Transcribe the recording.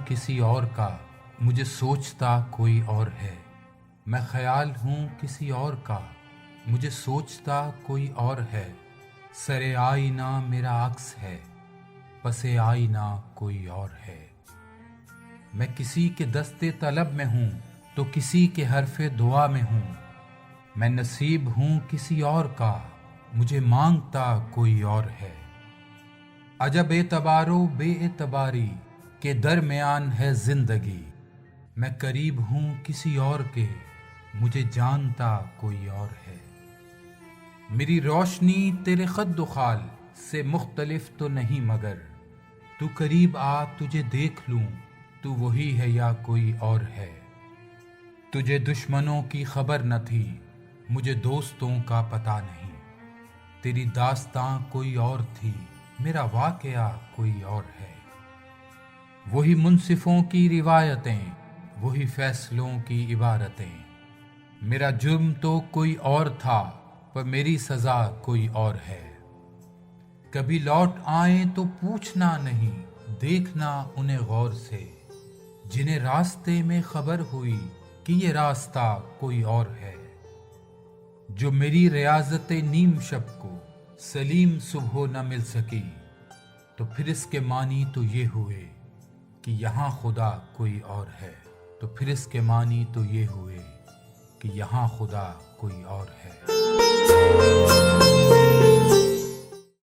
کسی اور کا، مجھے سوچتا کوئی اور ہے۔ میں خیال ہوں کسی اور کا، مجھے سوچتا کوئی اور ہے۔ سر آئینہ میرا عکس ہے، پس آئینہ کوئی اور ہے۔ میں کسی کے دست طلب میں ہوں تو کسی کے حرف دعا میں ہوں۔ میں نصیب ہوں کسی اور کا، مجھے مانگتا کوئی اور ہے۔ عجب اعتبار و بے اعتباری کے درمیان ہے زندگی۔ میں قریب ہوں کسی اور کے، مجھے جانتا کوئی اور ہے۔ میری روشنی تیرے خد و خال سے مختلف تو نہیں، مگر تو قریب آ تجھے دیکھ لوں، تو وہی ہے یا کوئی اور ہے۔ تجھے دشمنوں کی خبر نہ تھی، مجھے دوستوں کا پتہ نہیں۔ تیری داستاں کوئی اور تھی، میرا واقعہ کوئی اور ہے۔ وہی منصفوں کی روایتیں، وہی فیصلوں کی عبارتیں۔ میرا جرم تو کوئی اور تھا، پر میری سزا کوئی اور ہے۔ کبھی لوٹ آئیں تو پوچھنا نہیں، دیکھنا انہیں غور سے، جنہیں راستے میں خبر ہوئی کہ یہ راستہ کوئی اور ہے۔ جو میری ریاضت نیم شب کو سلیم صبح نہ مل سکی، تو پھر اس کے معنی تو یہ ہوئے کہ یہاں خدا کوئی اور ہے۔ تو پھر اس کے معنی تو یہ ہوئے کہ یہاں خدا کوئی اور ہے۔